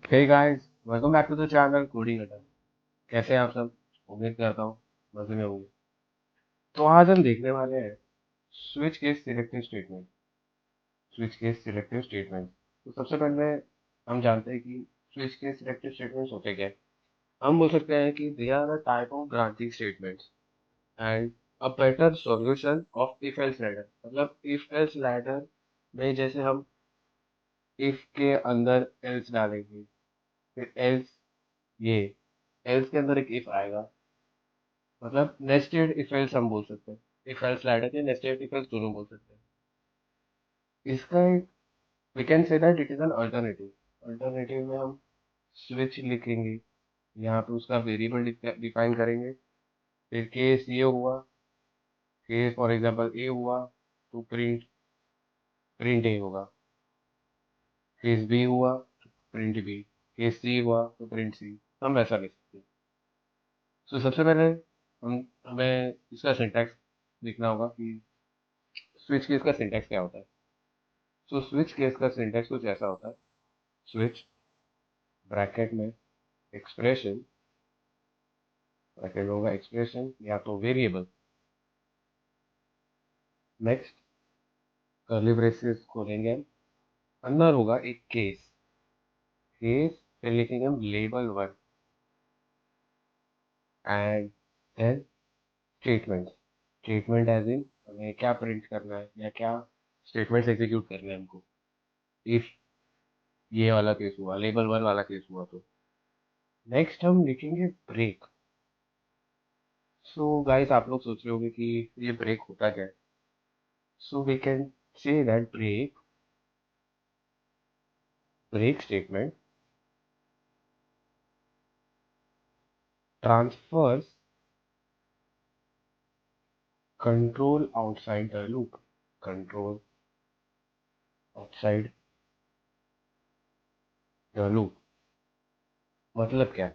Hey guys, welcome back to the channel coding Adda. कैसे हैं आप सब? उम्मीद करता हूँ मजे में होंगे। तो आज हम देखने वाले हैं switch case selective statement. Switch case selective statement. तो सबसे पहले हम जानते हैं कि स्विच केस सिलेक्टिव स्टेटमेंट्स होते क्या हैं। हम बोल सकते हैं कि they are a type of branching statements and a better solution of if else ladder. मतलब इफ एल्स लैडर में जैसे हम इफ के अंदर एल्स डालेंगे, फिर एल्स ये एल्स के अंदर एक इफ आएगा। मतलब नेस्टेड इफ एल्स हम बोल सकते हैं। इफ एल्स लैडर या नेस्टेड इफ एल्स दोनों बोल सकते हैं। इसका एक we can say that it is an alternative. Alternative में हम स्विच लिखेंगे, यहाँ पे उसका वेरिएबल डिफाइन करेंगे। फिर केस ये हुआ, केस फॉर एग्जांपल ए हुआ तो प्रिंट प्रिंट ए होगा। केस बी हुआ तो प्रिंट बी। केस सी हुआ तो प्रिंट सी। हम वैसा लिख सकते हैं। तो सबसे पहले हमें इसका सिंटैक्स लिखना होगा कि स्विच केस का सिंटैक्स क्या होता है। तो स्विच केस का सिंटैक्स कुछ ऐसा होता है। स्विच ब्रैकेट में एक्सप्रेशन, ब्रैकेट में होगा एक्सप्रेशन या तो वेरिएबल। नेक्स्ट कर्ली ब्रेसेस खोलेंगे हम, अंदर होगा एक केस। केस फिर लिखेंगे हम label one and then statement. Statement as in हमें क्या प्रिंट करना है या क्या स्टेटमेंट्स एग्जीक्यूट करने हैं हमको। इफ ये वाला केस हुआ, लेबल वन वाला केस हुआ तो नेक्स्ट हम लिखेंगे ब्रेक। सो गाइस, आप लोग सोच रहे होंगे कि ये ब्रेक होता क्या है। So we can say that break statement transfers control outside the loop. Control outside the loop मतलब क्या?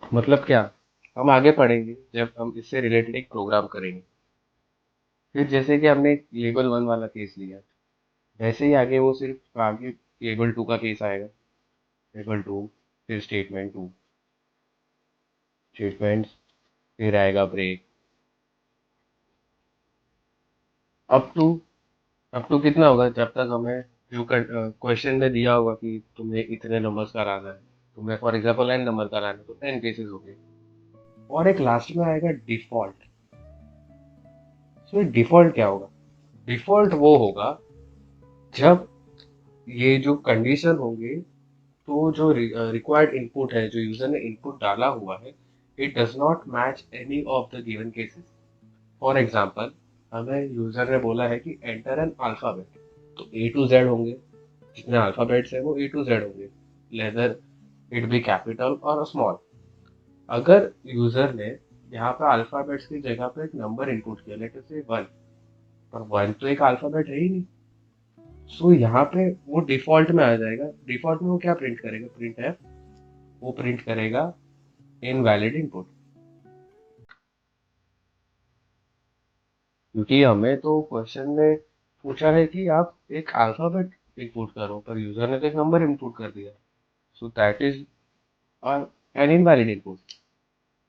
मतलब क्या हम आगे पढ़ेंगे जब हम इससे रिलेटेड एक प्रोग्राम करेंगे। फिर जैसे कि हमने लेबल वन वाला केस लिया, वैसे ही आगे वो सिर्फ आगे लेबल टू का केस आएगा। लेबल टू, फिर स्टेटमेंट टू, स्टेटमेंट, फिर आएगा break. Up to, up to कितना होगा? जब तक हमें जो क्वेश्चन में दिया होगा कि तुम्हें इतने नंबर्स का लाना है, तुम्हें फॉर एग्जाम्पल एन नंबर का लाना है तो एन केसेस हो गए। और एक लास्ट में आएगा डिफॉल्ट। सो डिफॉल्ट क्या होगा? डिफॉल्ट वो होगा जब ये जो कंडीशन होंगे, तो जो रिक्वायर्ड इनपुट है, जो यूजर ने इनपुट डाला हुआ है, it does not match any of the given cases. For example, हमें यूजर ने बोला है कि एंटर एन अल्फाबेट, तो ए टू जेड होंगे। जितने अल्फाबेट्स है वो ए टू जेड होंगे, लेदर इट बी कैपिटल और स्मॉल। अगर यूजर ने यहाँ पे अल्फाबेट्स की जगह पे एक नंबर इनपुट किया, लेट अस से वन, पर वन तो एक अल्फाबेट है ही नहीं। सो यहाँ पे वो डिफॉल्ट में आ जाएगा। डिफॉल्ट में वो क्या प्रिंट करेगा? प्रिंट है, वो प्रिंट करेगा इनवैलिड इनपुट। क्योंकि हमें तो क्वेश्चन में पूछा है कि आप एक अल्फाबेट इनपुट करो, पर यूजर ने तो एक नंबर इनपुट कर दिया। So that is an invalid input.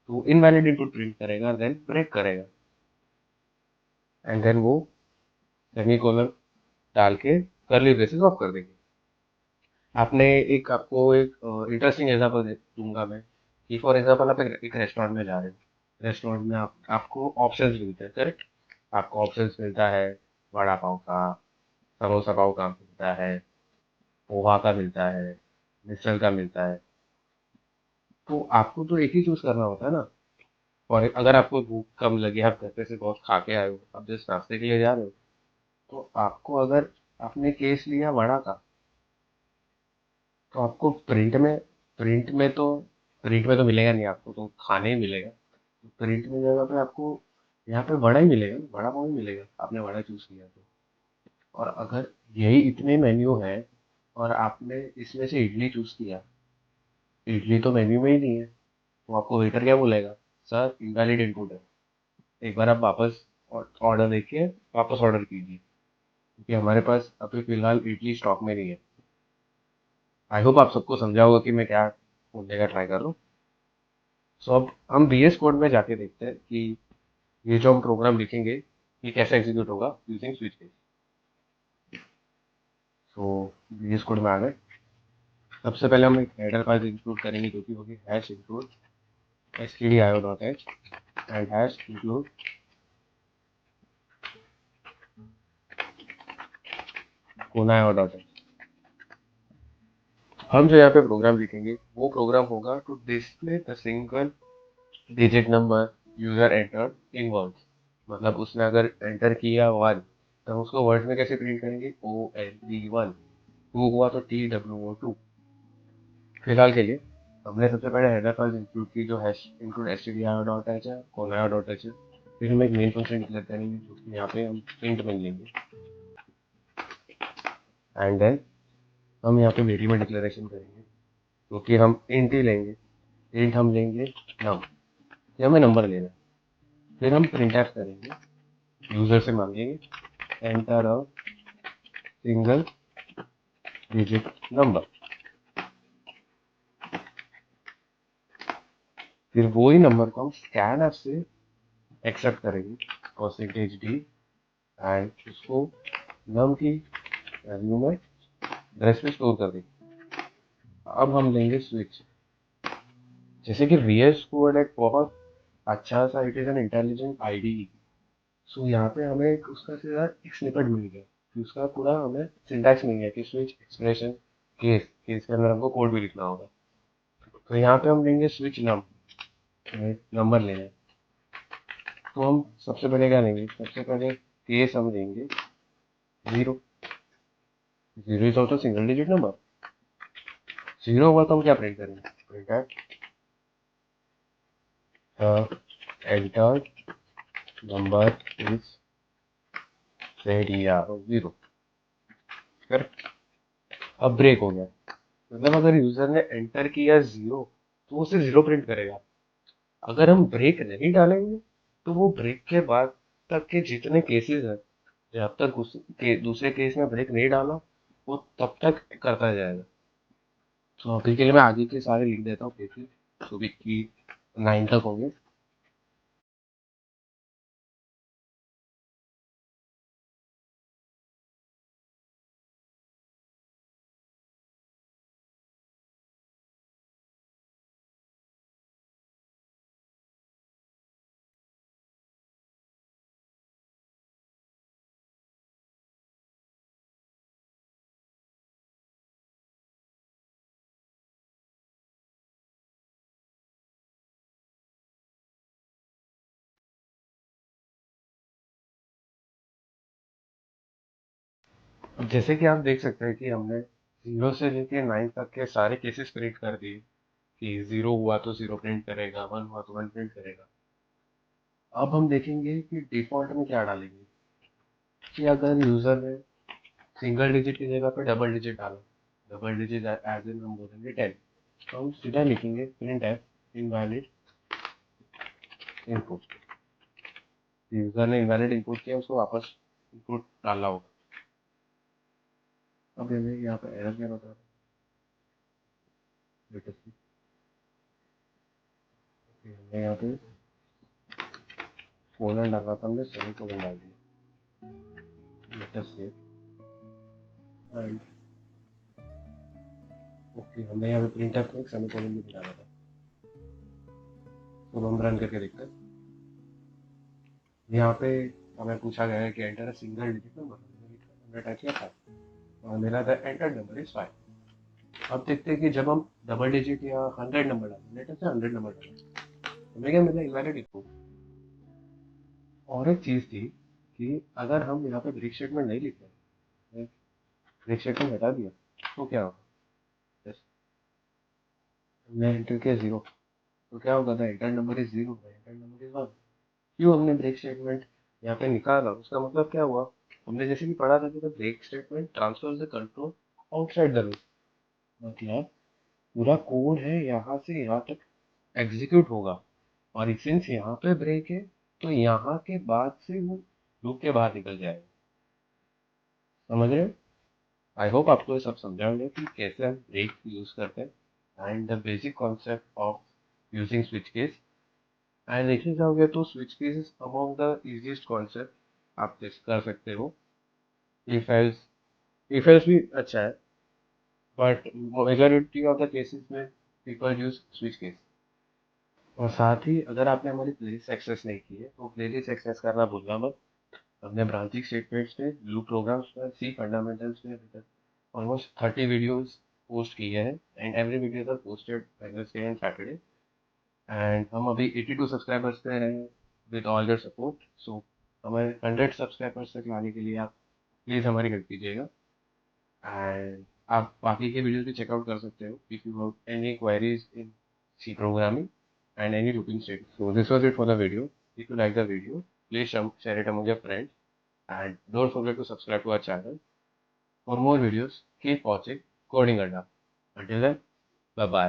तो इनवैलिड इनपुट प्रिंट करेगा, देन ब्रेक करेगा एंड देन वो सेमीकोलन डाल के कर्ली ब्रेसेस ऑफ कर देंगे। आपने एक आपको एक इंटरेस्टिंग एग्जांपल दूंगा मैं कि फॉर एग्जांपल आप एक रेस्टोरेंट में जा रहे हो। रेस्टोरेंट में आपको ऑप्शंस मिलते हैं, करेक्ट? आपको ऑप्शंस मिलता है वड़ा पाव का, समोसा पाव का मिलता है, पोहा का मिलता है, मिसल का मिलता है। तो आपको तो एक ही चूज करना होता है ना। और अगर आपको भूख कम लगी, आप घर पे से बहुत खा के आए हो, आप जस्ट नाश्ते के लिए जा रहे हो, तो आपको अगर आपने केस लिया वड़ा का, तो आपको प्रिंट में तो मिलेगा नहीं, आपको तो खाने ही मिलेगा। प्रिंट में जगह पे आपको यहाँ पे वड़ा ही मिलेगा, वड़ा पाव ही मिलेगा, आपने वड़ा चूज किया तो। और अगर यही इतने मेन्यू है और आपने इसमें से इडली चूज किया, इडली तो मेन्यू में ही नहीं है, तो आपको वेटर क्या बोलेगा? सर इनवैलिड इनपुट है, एक बार आप वापस ऑर्डर देखिए, वापस ऑर्डर कीजिए, क्योंकि हमारे पास अभी फिलहाल इडली स्टॉक में नहीं है। आई होप आप सबको समझा होगा कि मैं क्या बोलने का ट्राई कर रहा हूँ। सो अब हम VS कोड में जाके देखते हैं कि ये जो हम प्रोग्राम लिखेंगे ये कैसे एग्जीक्यूट होगा यूजिंग स्विच केस। सो VS कोड में आ गए। सबसे पहले हम एक हेडर फाइल इंक्लूड करेंगे जो कि होगी hash include stdio.h and hash include konayo.h। हम जो यहाँ पे प्रोग्राम लिखेंगे वो प्रोग्राम होगा to display the single digit number user enter in words. मतलब उसने अगर एंटर किया 1 तो हम उसको वर्ड्स में कैसे प्रिंट करेंगे, OLD1। 2 हुआ तो TWO2। फिलहाल के लिए हमने सबसे पहले हेडर फाइल इंक्लूड की जो हैश इंक्लूड stdio.h है, konayo.h है। फिर हम एक मेन फंक्शन डिक्लेयर करेंगे जो कि यहाँ पे हम प्रिंट में लेंगे। एंड देन हम यहाँ पे वेरिएबल डिक्लेरेशन करेंगे क्योंकि हम इंट ही लेंगे। इंट हम लेंगे नम, ये हमें नंबर लेना है। फिर हम प्रिंटफ करेंगे, यूजर से मांगेंगे enter a single digit number. फिर वही नंबर को हम स्कैनफ से एक्सेप्ट करेंगे %d एंड उसको नम की वैल्यू में एड्रेस में स्टोर कर देंगे। अब हम लेंगे स्विच। जैसे कि VS कोड एक बहुत अच्छा सा, it is an intelligent IDE। सो यहाँ पे हमें उसका सीधा एक स्निपेट मिल गया कि उसका पूरा हमें सिंटैक्स मिल गया कि स्विच एक्सप्रेशन केस केस के अंदर हमको कोड भी लिखना होगा। तो यहाँ पे हम लेंगे स्विच नम, नंबर लेना है। तो हम सबसे पहले क्या लेंगे, सबसे पहले केस हम लेंगे 0। 0 is also single digit number. 0 हुआ तो हम क्या प्रिंट करेंगे, print enter number is said या 0। करेक्ट। अब ब्रेक हो गया, मतलब अगर यूजर ने एंटर किया 0 तो वो सिर्फ 0 प्रिंट करेगा। अगर हम ब्रेक नहीं डालेंगे तो वो ब्रेक के बाद तक के जितने केसेस हैं, जब तक दूसरे केस में ब्रेक नहीं डाला वो तब तक करता जाएगा। तो अभी के लिए मैं आगे के सारे लिख देता हूँ केसेस जो भी की 9 तक होंगे। अब जैसे कि आप देख सकते हैं कि हमने 0 से लेके 9 तक के सारे केसेस प्रिंट कर दिए कि 0 हुआ तो 0 प्रिंट करेगा, 1 हुआ तो 1 प्रिंट करेगा। अब हम देखेंगे कि डिफॉल्ट में क्या डालेंगे, कि अगर यूजर ने सिंगल डिजिट की जगह पे डबल डिजिट डाला, डबल डिजिट एज इन हम बोलेंगे 10, तो हम सीधा लिखेंगे print F invalid input. User ने इनवैलिड इनपुट किया, उसको वापस इनपुट डालना होगा। अब हमें यहाँ पे एरर क्या बता रहा है, हमने यहाँ पे कोलन डाला था, हमने सेमी कोलन डाल दिया। लेटेस्ट सेव एंड ओके, हमने यहाँ पे प्रिंट एफ में एक सेमी कोलन भी डाला था। तो हम रन करके देखते हैं। यहाँ पे हमें पूछा गया है कि एंटर सिंगल डिजिट नंबर, हमने टाइप किया था और मेरा था एंटर नंबर इज 5। अब देखते हैं कि जब हम डबल डिजिट या 100 नंबर डालें, लेटर से 100 नंबर डालें, हमें क्या मिला, इनवैलिड इनपुट। और एक चीज़ थी कि अगर हम यहाँ पे ब्रेक स्टेटमेंट नहीं लिखते, ब्रेक स्टेटमेंट हटा दिया तो क्या होगा, जैसे हमने एंटर किया 0 तो क्या होगा था, enter number is 0, enter number is 1। क्यों हमने ब्रेक स्टेटमेंट यहाँ पे निकाला, उसका मतलब क्या हुआ, हमने जैसे कि पढ़ा था कि the break statement transfer the control outside the loop. मतलब पूरा कोड है यहाँ से यहाँ तक एग्जीक्यूट होगा, और सिंस यहाँ पे ब्रेक है तो यहाँ के बाद से वो लूप के बाहर निकल जाएगा। समझ रहे हो। आई होप आपको ये सब समझा होगा कि कैसे हम ब्रेक यूज करते हैं and the basic concept of using switch case. And देखने जाओगे तो switch case is among the easiest concept आप कर सकते हो। इफ एल्स, इफ एल्स भी अच्छा है, but majority of the cases में पीपल यूज स्विच केस। और साथ ही अगर आपने हमारी प्लेलिस्ट एक्सेस नहीं की है तो प्लेलिस्ट एक्सेस करना भूलना मत। हमने ब्रांचिंग स्टेटमेंट्स में, लूप प्रोग्राम्स में, सी फंडामेंटल्स में अभी तक ऑलमोस्ट 30 वीडियोस पोस्ट किए हैं and every videos are posted Wednesday and Saturday. And हम अभी 82 सब्सक्राइबर्स पे हैं with all your support. So हमें 100 सब्सक्राइबर्स तक लाने के लिए आप प्लीज़ हमारी हेल्प कीजिएगा। एंड आप बाकी के वीडियोस भी चेकआउट कर सकते हो if you have any queries in C programming and any looping state. So this was it for the video. If you like the video, please share it among your friends and don't forget to subscribe to our channel. For more videos, keep watching Coding Adda. Until then, bye bye.